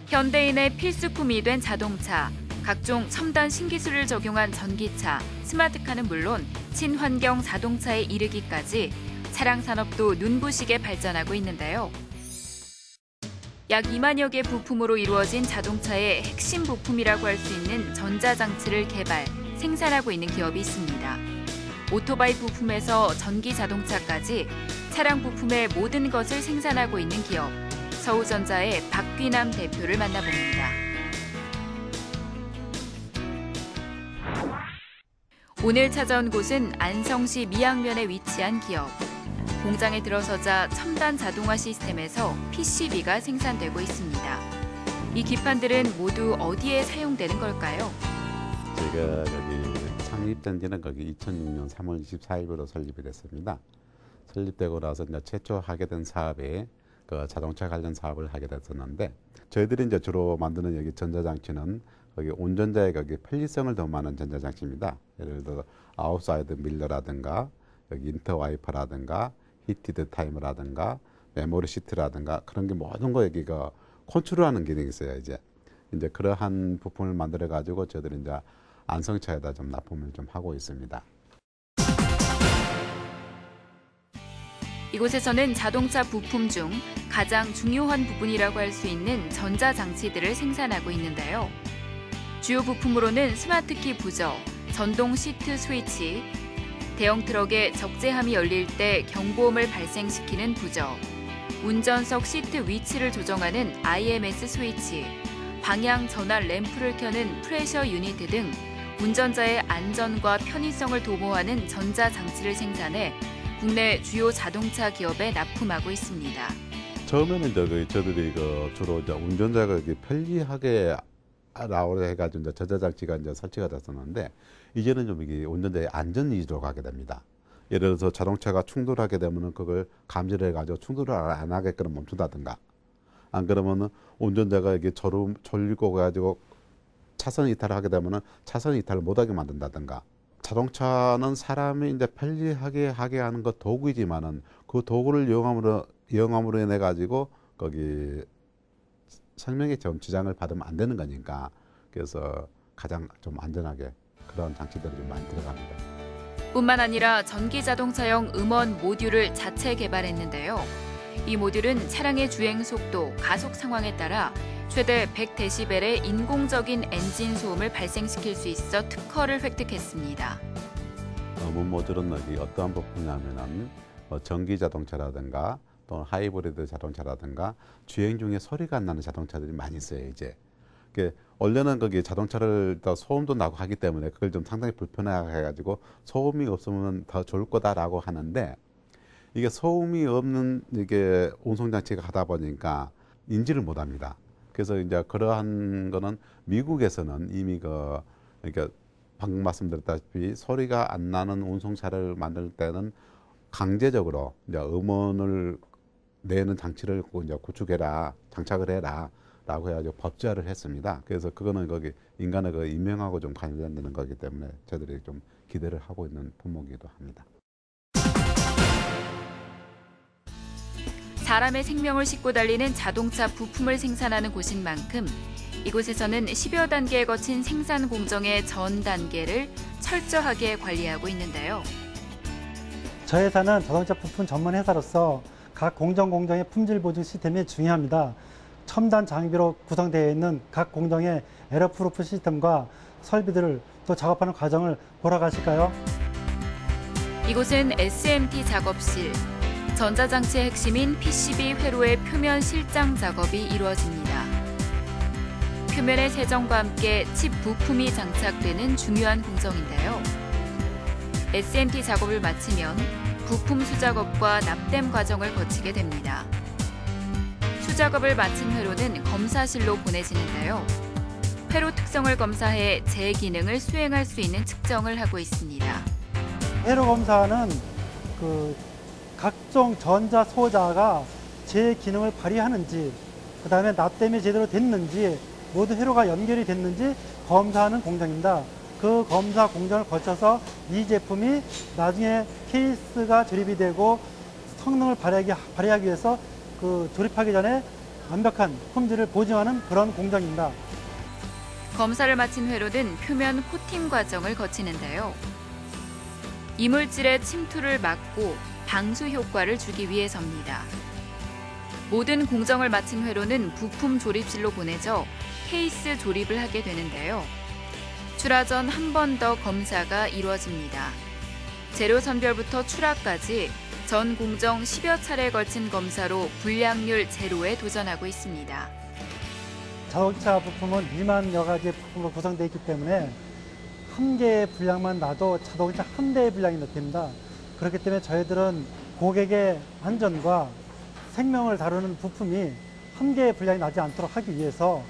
현대인의 필수품이 된 자동차, 각종 첨단 신기술을 적용한 전기차, 스마트카는 물론 친환경 자동차에 이르기까지 차량 산업도 눈부시게 발전하고 있는데요. 약 2만여 개 부품으로 이루어진 자동차의 핵심 부품이라고 할 수 있는 전자장치를 개발, 생산하고 있는 기업이 있습니다. 오토바이 부품에서 전기 자동차까지 차량 부품의 모든 것을 생산하고 있는 기업, 서우전자의 박귀남 대표를 만나봅니다. 오늘 찾아온 곳은 안성시 미양면에 위치한 기업. 공장에 들어서자 첨단 자동화 시스템에서 PCB가 생산되고 있습니다. 이 기판들은 모두 어디에 사용되는 걸까요? 저희가 여기 창립된 지는 거기 2006년 3월 24일부로 설립이 됐습니다. 설립되고 나서 이제 최초 하게 된 사업이 그 자동차 관련 사업을 하게 됐었는데, 저희들이 이제 주로 만드는 여기 전자장치는 거기 운전자의 거기 편리성을 도모하는 전자장치입니다. 예를 들어 아웃사이드 밀러라든가 여기 인터와이퍼라든가 히티드 타이머라든가 메모리 시트라든가 그런 게 모든 거 여기가 컨트롤하는 기능이 있어요. 이제 그러한 부품을 만들어 가지고 저희들이 이제 안성차에다 좀 납품을 좀 하고 있습니다. 이곳에서는 자동차 부품 중 가장 중요한 부분이라고 할 수 있는 전자장치들을 생산하고 있는데요. 주요 부품으로는 스마트키 부저, 전동 시트 스위치, 대형 트럭의 적재함이 열릴 때 경보음을 발생시키는 부저, 운전석 시트 위치를 조정하는 IMS 스위치, 방향 전환 램프를 켜는 프레셔 유니트 등 운전자의 안전과 편의성을 도모하는 전자장치를 생산해 국내 주요 자동차 기업에 납품하고 있습니다. 처음에는 저희들이 주로 이제 운전자가 편리하게 라고 해가지고 이제 전자장치가 이제 설치가 됐었는데, 이제는 좀 이게 운전자의 안전 위주로 가게 됩니다. 예를 들어서 자동차가 충돌하게 되면은 그걸 감지를 해가지고 충돌을 안 하게끔 멈춘다든가, 안 그러면은 운전자가 이게 졸리고 가지고 차선 이탈을 하게 되면은 차선 이탈을 못하게 만든다든가. 자동차는 사람이 이제 편리하게 하게 하는 것 도구이지만은 그 도구를 이용함으로 인해 가지고 거기 생명에 좀 지장을 받으면 안 되는 거니까, 그래서 가장 좀 안전하게 그런 장치들이 좀 많이 들어갑니다. 뿐만 아니라 전기 자동차용 음원 모듈을 자체 개발했는데요. 이 모듈은 차량의 주행 속도, 가속 상황에 따라 최대 100데시벨의 인공적인 엔진 소음을 발생시킬 수 있어 특허를 획득했습니다. 음원 모듈은 여기 어떠한 부품이냐면은 전기 자동차라든가 또 하이브리드 자동차라든가 주행 중에 소리가 안 나는 자동차들이 많이 있어요. 이제 원래는 거기 자동차를 더 소음도 나고 하기 때문에 그걸 좀 상당히 불편하게 해가지고 소음이 없으면 더 좋을 거다라고 하는데, 이게 소음이 없는 이게 운송 장치가 하다 보니까 인지를 못합니다. 그래서 이제 그러한 거는 미국에서는 이미 그러니까 방금 말씀드렸다시피 소리가 안 나는 운송차를 만들 때는 강제적으로 이제 음원을 내는 장치를 이제 구축해라, 장착을 해라라고 해가지고 법제화를 했습니다. 그래서 그거는 거기 인간의 그 인명하고 좀 관련되는 거기 때문에 저희들이 좀 기대를 하고 있는 품목이기도 합니다. 사람의 생명을 싣고 달리는 자동차 부품을 생산하는 곳인 만큼 이곳에서는 10여 단계에 거친 생산 공정의 전 단계를 철저하게 관리하고 있는데요. 저희 회사는 자동차 부품 전문 회사로서 각 공정의 품질 보증 시스템이 중요합니다. 첨단 장비로 구성되어 있는 각 공정의 에러프루프 시스템과 설비들을 또 작업하는 과정을 보러 가실까요? 이곳은 SMT 작업실. 전자장치의 핵심인 PCB 회로의 표면 실장 작업이 이루어집니다. 표면의 세정과 함께 칩 부품이 장착되는 중요한 공정인데요. SMT 작업을 마치면 부품 수작업과 납땜 과정을 거치게 됩니다. 수작업을 마친 회로는 검사실로 보내지는데요. 회로 특성을 검사해 제 기능을 수행할 수 있는 측정을 하고 있습니다. 회로 검사는 각종 전자 소자가 제 기능을 발휘하는지, 그다음에 납땜이 제대로 됐는지, 모두 회로가 연결이 됐는지 검사하는 공정입니다. 그 검사 공정을 거쳐서 이 제품이 나중에 케이스가 조립이 되고 성능을 발휘하기 위해서 조립하기 전에 완벽한 품질을 보증하는 그런 공정입니다. 검사를 마친 회로는 표면 코팅 과정을 거치는데요. 이물질의 침투를 막고 방수 효과를 주기 위해서입니다. 모든 공정을 마친 회로는 부품 조립실로 보내져 케이스 조립을 하게 되는데요. 출하 전 한 번 더 검사가 이루어집니다. 재료 선별부터 출하까지 전 공정 10여 차례에 걸친 검사로 불량률 제로에 도전하고 있습니다. 자동차 부품은 2만여 가지의 부품으로 구성되어 있기 때문에 한 개의 불량만 나도 자동차 한 대의 불량이 나타납니다. 그렇기 때문에 저희들은 고객의 안전과 생명을 다루는 부품이 한 개의 불량이 나지 않도록 하기 위해서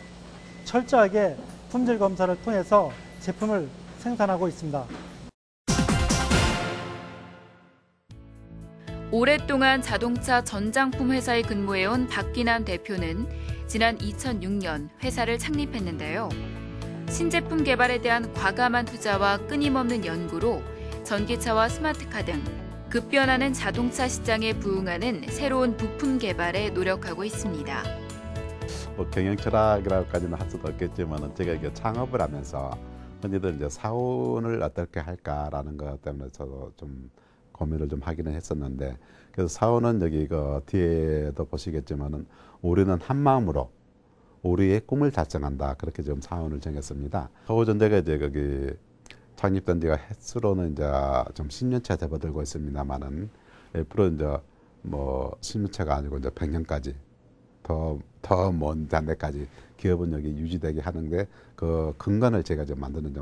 철저하게 품질 검사를 통해서 제품을 생산하고 있습니다. 오랫동안 자동차 전장품 회사에 근무해온 박기남 대표는 지난 2006년 회사를 창립했는데요. 신제품 개발에 대한 과감한 투자와 끊임없는 연구로 전기차와 스마트카 등 급변하는 자동차 시장에 부응하는 새로운 부품 개발에 노력하고 있습니다. 경영 철학이라고까지는 할 수도 없겠지만 제가 이게 창업을 하면서 흔히들 이제 사원을 어떻게 할까라는 것 때문에 저도 좀 고민을 좀 하기는 했었는데, 그래서 사원은 여기 그 뒤에도 보시겠지만은 우리는 한 마음으로 우리의 꿈을 달성한다, 그렇게 좀 사원을 정했습니다. 서우전자가 이제 거기 창립된 지가 횟수로는 이제 좀 10년차 접어들고 있습니다만은 앞으로 이제 뭐 10년차가 아니고 이제 100년까지 더 먼 단대까지 기업은 여기 유지되게 하는데 그 근간을 제가 좀 만드는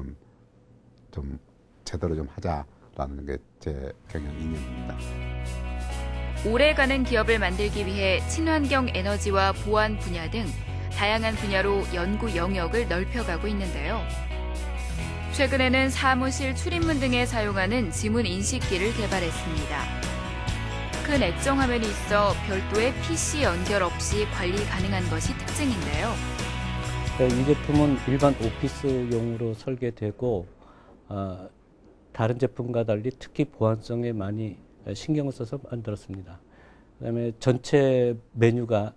좀 제대로 좀 하자라는 게 제 경영 이념입니다. 오래가는 기업을 만들기 위해 친환경 에너지와 보안 분야 등 다양한 분야로 연구 영역을 넓혀가고 있는데요. 최근에는 사무실 출입문 등에 사용하는 지문 인식기를 개발했습니다. 큰 액정 화면이 있어 별도의 PC 연결 없이 관리 가능한 것이 특징인데요. 이 제품은 일반 오피스용으로 설계되고 다른 제품과 달리 특히 보안성에 많이 신경을 써서 만들었습니다. 그다음에 전체 메뉴가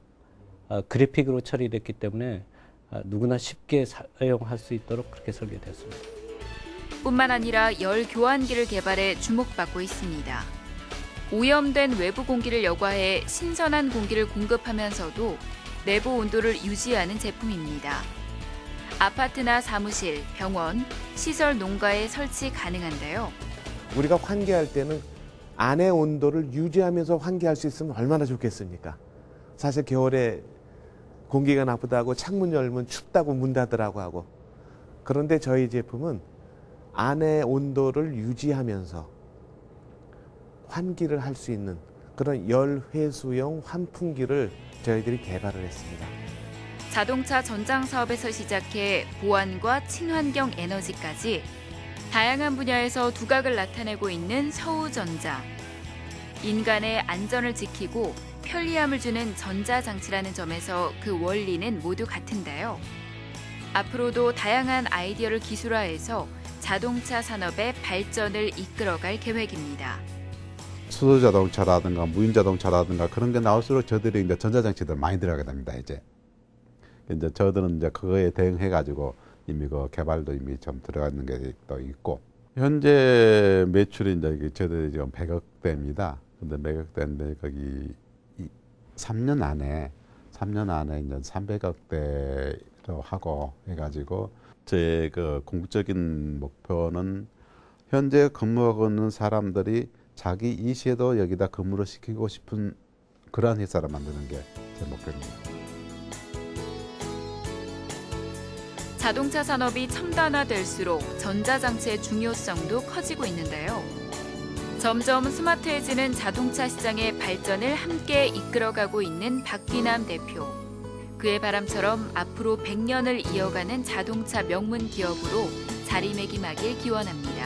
그래픽으로 처리됐기 때문에 누구나 쉽게 사용할 수 있도록 그렇게 설계되었습니다. 뿐만 아니라 열 교환기를 개발해 주목받고 있습니다. 오염된 외부 공기를 여과해 신선한 공기를 공급하면서도 내부 온도를 유지하는 제품입니다. 아파트나 사무실, 병원, 시설 농가에 설치 가능한데요. 우리가 환기할 때는 안의 온도를 유지하면서 환기할 수 있으면 얼마나 좋겠습니까? 사실 겨울에 공기가 나쁘다고 창문 열면 춥다고 문 닫으라고 하고, 그런데 저희 제품은 안의 온도를 유지하면서 환기를 할 수 있는 그런 열회수용 환풍기를 저희들이 개발을 했습니다. 자동차 전장 사업에서 시작해 보안과 친환경 에너지까지 다양한 분야에서 두각을 나타내고 있는 서우전자. 인간의 안전을 지키고 편리함을 주는 전자장치라는 점에서 그 원리는 모두 같은데요. 앞으로도 다양한 아이디어를 기술화해서 자동차 산업의 발전을 이끌어갈 계획입니다. 수소자동차라든가 무인자동차라든가 그런 게 나올수록 저들이 이제 전자장치들 많이 들어가게 됩니다. 이제 저들은 이제 그거에 대응해가지고 이미 그 개발도 이미 좀 들어가는 게 또 있고, 현재 매출이 이제 저들이 지금 100억대입니다. 근데 100억대인데 거기 3년 안에 이제 300억대로 하고 해가지고 제 그 궁극적인 목표는 현재 근무하고 있는 사람들이 자기 이 시에도 여기다 근무를 시키고 싶은 그러한 회사를 만드는 게 제 목표입니다. 자동차 산업이 첨단화될수록 전자장치의 중요성도 커지고 있는데요. 점점 스마트해지는 자동차 시장의 발전을 함께 이끌어가고 있는 박기남 대표. 그의 바람처럼 앞으로 100년을 이어가는 자동차 명문 기업으로 자리매김하길 기원합니다.